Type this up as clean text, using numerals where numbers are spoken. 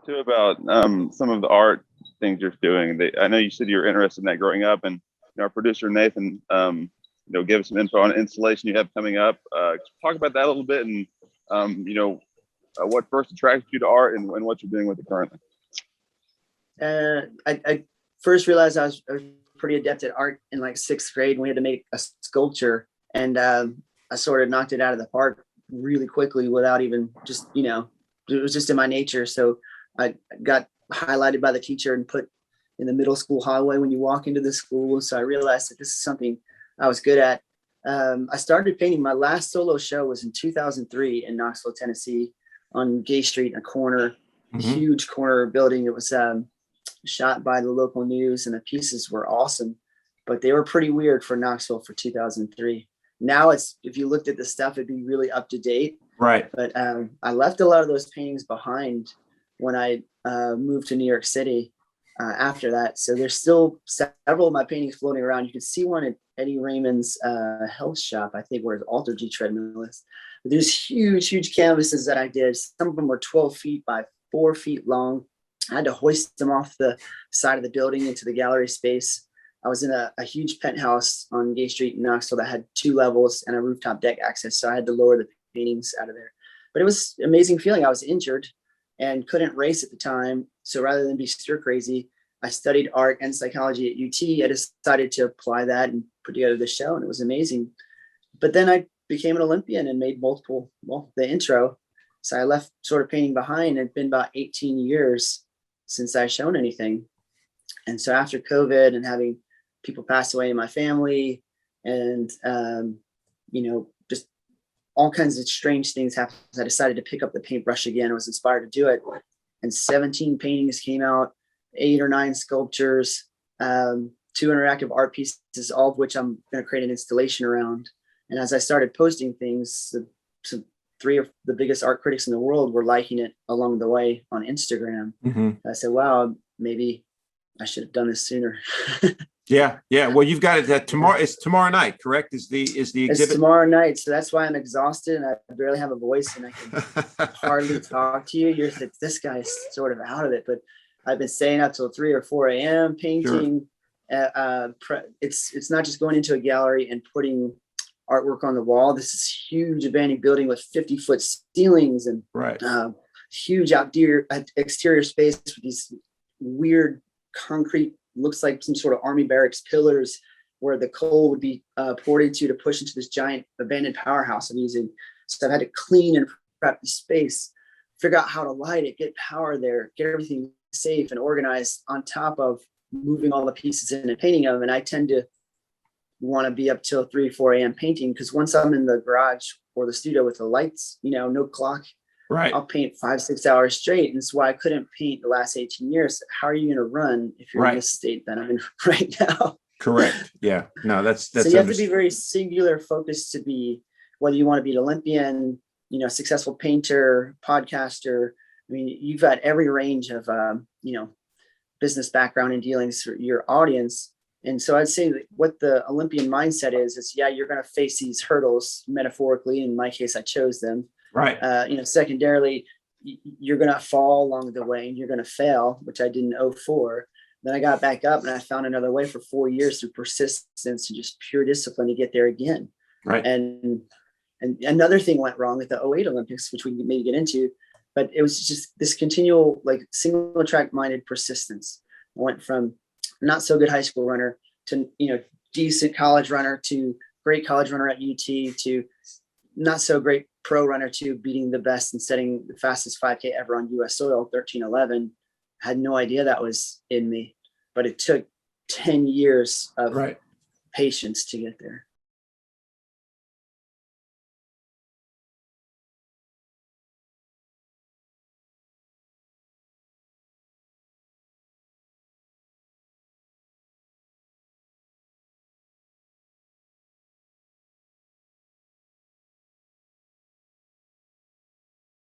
too about some of the art things you're doing. I know you said you were interested in that growing up, and our producer Nathan, gave us some info on an installation you have coming up. Talk about that a little bit, and what first attracted you to art, and what you're doing with it currently. I first realized I was pretty adept at art in like 6th grade, and we had to make a sculpture, and I sort of knocked it out of the park really quickly without even just, it was just in my nature. So I got highlighted by the teacher and put in the middle school hallway when you walk into the school. So I realized that this is something I was good at. I started painting. My last solo show was in 2003 in Knoxville, Tennessee, on Gay Street, in a corner, huge corner building. It was shot by the local news, and the pieces were awesome, but they were pretty weird for Knoxville for 2003. Now if you looked at the stuff, it'd be really up to date. Right. But I left a lot of those paintings behind when I moved to New York City after that. So there's still several of my paintings floating around. You can see one at Eddie Raymond's health shop, I think, where his Alter G treadmill is. But there's huge canvases that I did. Some of them were 12 feet by 4 feet long. I had to hoist them off the side of the building into the gallery space. I was in a huge penthouse on Gay Street in Knoxville that had 2 levels and a rooftop deck access. So I had to lower the paintings out of there. But it was an amazing feeling. I was injured and couldn't race at the time. So rather than be stir crazy, I studied art and psychology at UT. I decided to apply that and put together the show, and it was amazing. But then I became an Olympian and made the intro. So I left sort of painting behind. It's been about 18 years since I've shown anything. And so after COVID and having people pass away in my family and, just all kinds of strange things happened, I decided to pick up the paintbrush again. I was inspired to do it. And 17 paintings came out, 8 or 9 sculptures, 2 interactive art pieces, all of which I'm going to create an installation around. And as I started posting things, 3 of the biggest art critics in the world were liking it along the way on Instagram. I said, wow, maybe I should have done this sooner. Yeah. Well, you've got it tomorrow. It's tomorrow night, correct? Is the exhibit? It's tomorrow night. So that's why I'm exhausted and I barely have a voice and I can hardly talk to you. You're like, this guy's sort of out of it, but I've been staying up till 3 or 4 a.m. painting. Sure. It's not just going into a gallery and putting artwork on the wall. This is huge abandoned building with 50-foot ceilings and huge exterior space with these weird concrete, looks like some sort of army barracks pillars where the coal would be poured into to push into this giant abandoned powerhouse I'm using. So I've had to clean and prep the space, figure out how to light it, get power there, get everything safe and organized on top of moving all the pieces in and painting them. And I tend to want to be up till 3 or 4 a.m. painting, because once I'm in the garage or the studio with the lights, no clock, I'll paint 5-6 hours straight. And that's why I couldn't paint the last 18 years. How are you going to run if you're in this state that I'm in right now? Correct. Yeah. No, that's so you have to be very singular focused to be, whether you want to be an Olympian, successful painter, podcaster. I mean, you've got every range of, business background and dealings for your audience. And so I'd say that what the Olympian mindset is you're going to face these hurdles metaphorically. In my case, I chose them. Right. Secondarily, you're going to fall along the way and you're going to fail, which I did in 2004. Then I got back up and I found another way for 4 years through persistence and just pure discipline to get there again. Right. And another thing went wrong at the 2008 Olympics, which we may get into, but it was just this continual, single track minded persistence. I went from not so good high school runner to, decent college runner to great college runner at UT to not so great pro runner to beating the best and setting the fastest 5K ever on US soil, 13:11. I had no idea that was in me, but it took 10 years of patience to get there.